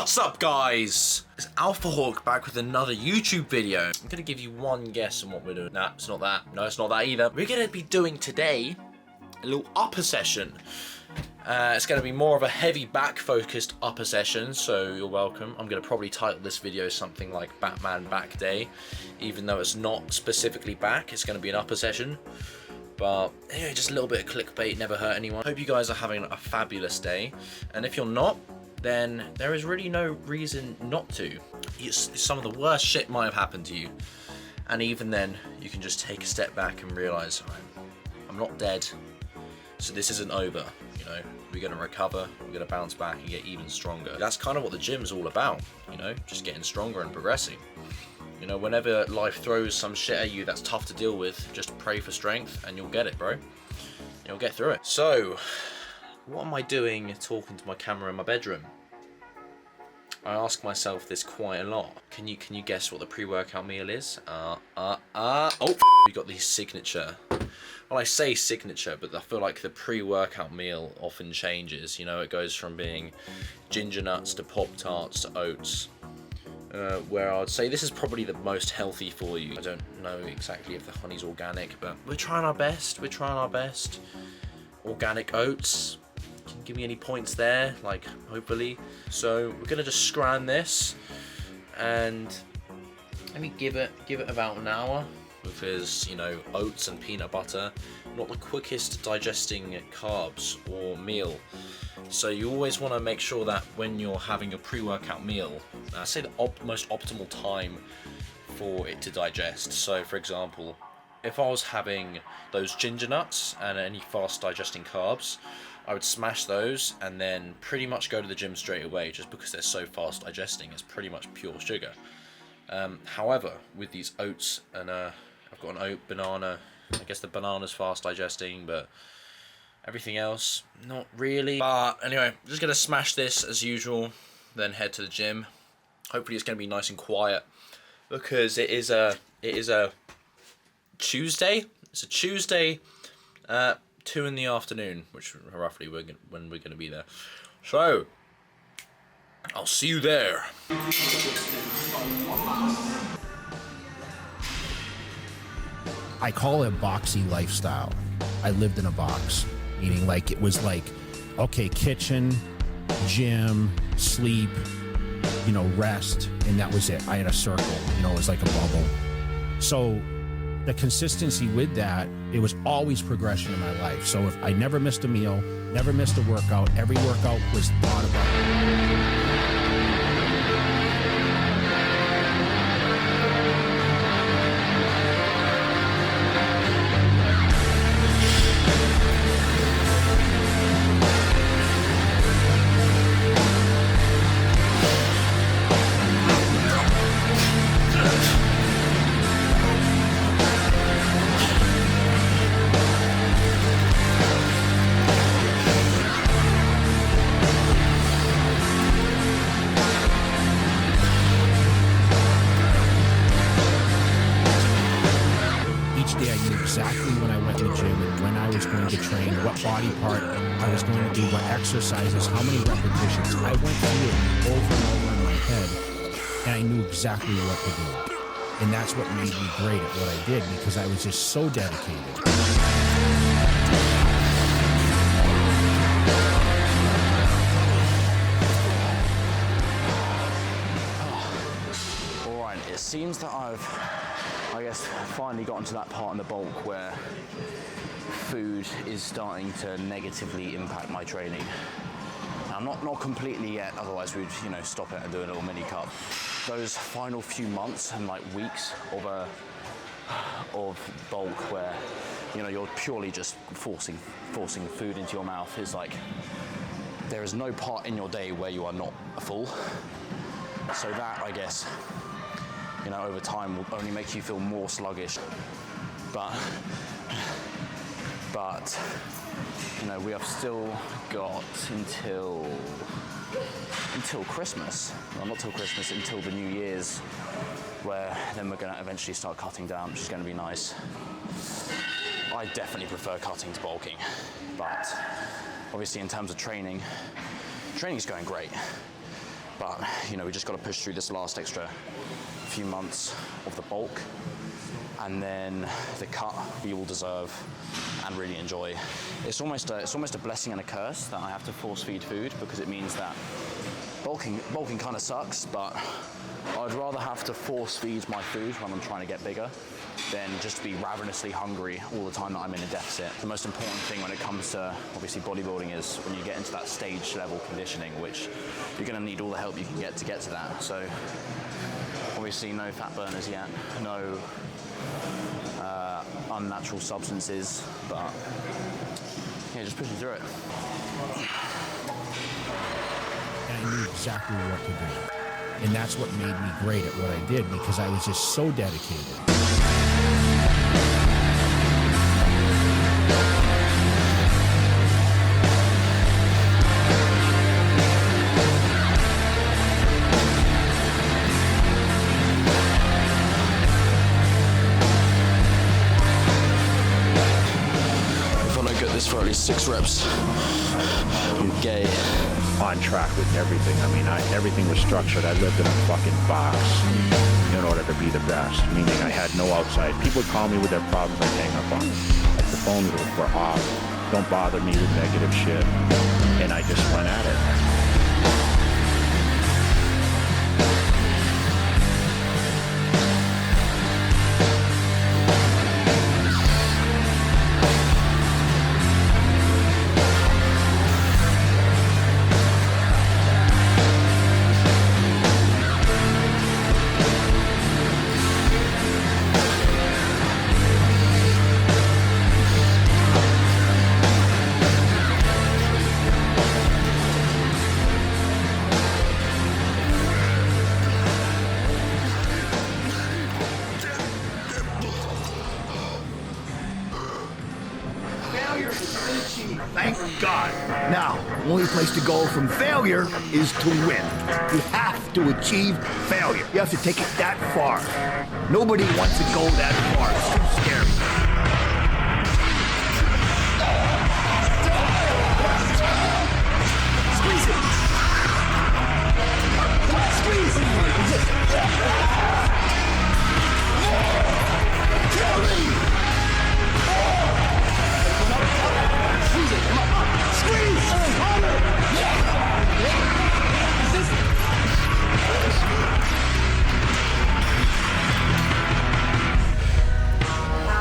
What's up, guys? It's Alpha Hawk back with another YouTube video. I'm gonna give you one guess on what we're doing. Nah, it's not that. No, it's not that either. We're gonna be doing today a little upper session. It's going to be more of a heavy back focused upper session, so you're welcome. I'm going to probably title this video something like Batman Back Day, even though it's not specifically back. It's going to be an upper session, but anyway, just a little bit of clickbait, never hurt anyone. Hope you guys are having a fabulous day, and if you're not, then there is really no reason not to. Some of the worst shit might have happened to you, and even then you can just take a step back and realize I'm not dead, so this isn't over. You know, we're going to recover, we're going to bounce back and get even stronger. That's kind of what the gym's all about, you know, just getting stronger and progressing. You know, whenever life throws some shit at you that's tough to deal with, just pray for strength and you'll get it, bro. You'll get through it. So, what am I doing talking to my camera in my bedroom? I ask myself this quite a lot. Can you guess what the pre-workout meal is? Oh, we got the signature. Well, I say signature, but I feel like the pre-workout meal often changes. You know, it goes from being ginger nuts to Pop-Tarts to oats. Where I'd say this is probably the most healthy for you. I don't know exactly if the honey's organic, but we're trying our best. We're trying our best. Organic oats. Can you give me any points there? Like, hopefully. So we're gonna just scran this, and let me give it about an hour. Because, you know, oats and peanut butter, not the quickest digesting carbs or meal. So you always want to make sure that when you're having a pre-workout meal, I say the most optimal time for it to digest. So for example, if I was having those ginger nuts and any fast digesting carbs, I would smash those and then pretty much go to the gym straight away, just because they're so fast digesting. It's pretty much pure sugar. However, with these oats and I've got an oat banana. I guess the banana's fast digesting, but everything else, not really. But anyway, I'm just gonna smash this as usual, then head to the gym. Hopefully it's gonna be nice and quiet, because it is a Tuesday. It's a Tuesday, 2 in the afternoon, which roughly when we're gonna be there. So I'll see you there. I call it boxy lifestyle. I lived in a box, meaning like it was like, okay, kitchen, gym, sleep, you know, rest, and that was it. I had a circle, you know, it was like a bubble. So the consistency with that, it was always progression in my life. So if I never missed a meal, never missed a workout, every workout was thought about. Exactly when I went to the gym and when I was going to train, what body part I was going to do, what exercises, how many repetitions. I went through it over and over in my head, and I knew exactly what to do. And that's what made me great at what I did, because I was just so dedicated. Alright, it seems that I guess finally gotten to that part in the bulk where food is starting to negatively impact my training. Now, not completely yet, otherwise we'd, you know, stop it and do a little mini cut. Those final few months and like weeks of bulk where, you know, you're purely just forcing food into your mouth, is like there is no part in your day where you are not full. So that, I guess, you know, over time will only make you feel more sluggish. But you know, we have still got until Christmas. Well, not till Christmas, until the New Year's, where then we're going to eventually start cutting down, which is going to be nice. I definitely prefer cutting to bulking, but obviously in terms of training, training's going great. But, you know, we just got to push through this last extra few months of the bulk, and then the cut we all deserve and really enjoy. It's almost a blessing and a curse that I have to force feed food, because it means that bulking kind of sucks, but I'd rather have to force feed my food when I'm trying to get bigger than just be ravenously hungry all the time that I'm in a deficit. The most important thing when it comes to obviously bodybuilding is when you get into that stage level conditioning, which you're going to need all the help you can get to that. So obviously no fat burners yet, no unnatural substances, but yeah, just pushing through it. And I knew exactly what to do. And that's what made me great at what I did, because I was just so dedicated. If I don't get this for at least 6 reps, I'm gay. On track with everything. I mean, everything was structured. I lived in a fucking box in order to be the best, meaning I had no outside. People would call me with their problems, I'd hang up on them. Like, the phones were off. Don't bother me with negative shit. And I just went at it. Thank God. Now, the only place to go from failure is to win. You have to achieve failure. You have to take it that far. Nobody wants to go that far. It's too scary. Squeeze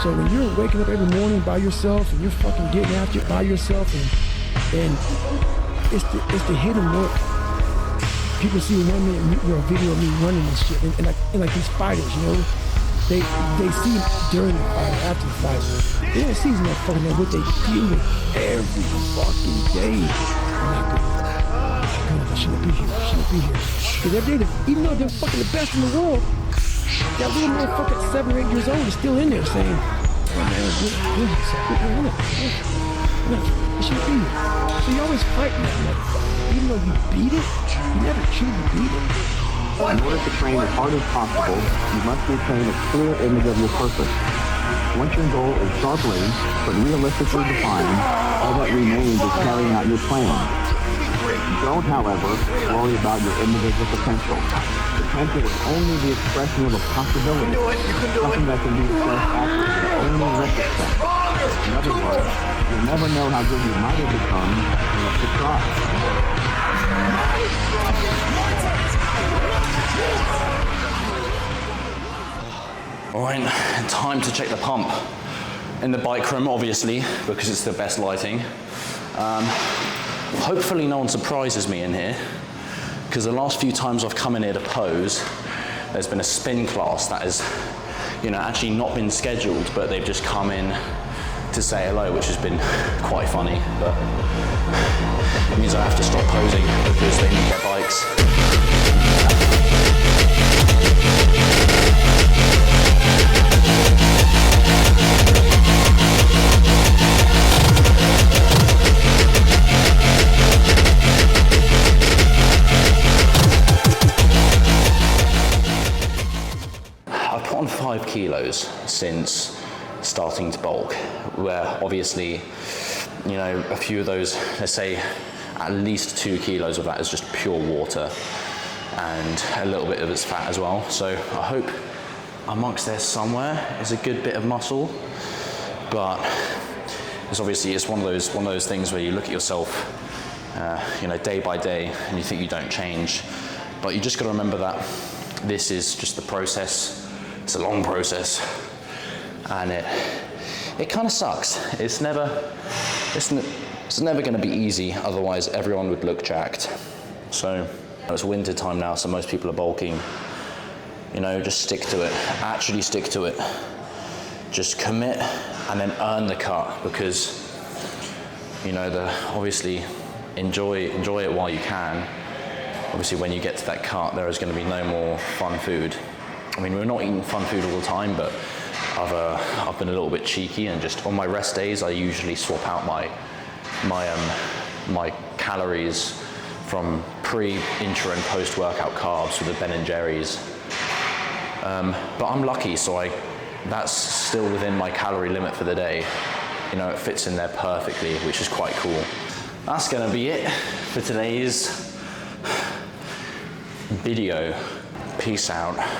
So when you're waking up every morning by yourself and you're fucking getting after it by yourself, and it's the hidden work. People see 1 minute video of me running and shit, and like these fighters, you know, they see during the fight, after the fight, they don't see motherfucking what they deal with every fucking day. I'm like, God, I shouldn't be here. Because every day, even though they're fucking the best in the world, that little motherfucker at 7 or 8 years old is still in there saying, oh man, I shouldn't be here. So you're always fighting that motherfucker. Even though you beat it, you never truly beat it. In order to train as hard as possible, you must retain a clear image of your purpose. Once your goal is sharply but realistically defined, all that remains is carrying out your plan. Don't, however, worry about your individual potential. Potential is only the expression of a possibility, something that can be expressed accurately only in retrospect. In other words, you'll never know how good you might have become unless you try. Alright, time to check the pump. In the bike room, obviously, because it's the best lighting. Hopefully no one surprises me in here, because the last few times I've come in here to pose, there's been a spin class that has, you know, actually not been scheduled, but they've just come in to say hello, which has been quite funny, but it means I have to stop posing because they need their bikes. I've put on 5 kilos since starting to bulk, where obviously, you know, a few of those, let's say at least 2 kilos of that is just pure water. and a little bit of its fat as well. So I hope amongst there somewhere is a good bit of muscle, but it's obviously one of those things where you look at yourself, you know, day by day, and you think you don't change, but you just got to remember that this is just the process. It's a long process, and it kind of sucks. It's never going to be easy. Otherwise, everyone would look jacked. So it's winter time now, so most people are bulking. You know, just stick to it. Actually stick to it. Just commit, and then earn the cut, because you know, obviously enjoy it while you can. Obviously, when you get to that cut, there is going to be no more fun food. I mean, we're not eating fun food all the time, but I've been a little bit cheeky, and just on my rest days, I usually swap out my calories from pre, intra, and post-workout carbs with the Ben & Jerry's. But I'm lucky, so that's still within my calorie limit for the day. You know, it fits in there perfectly, which is quite cool. That's going to be it for today's video. Peace out.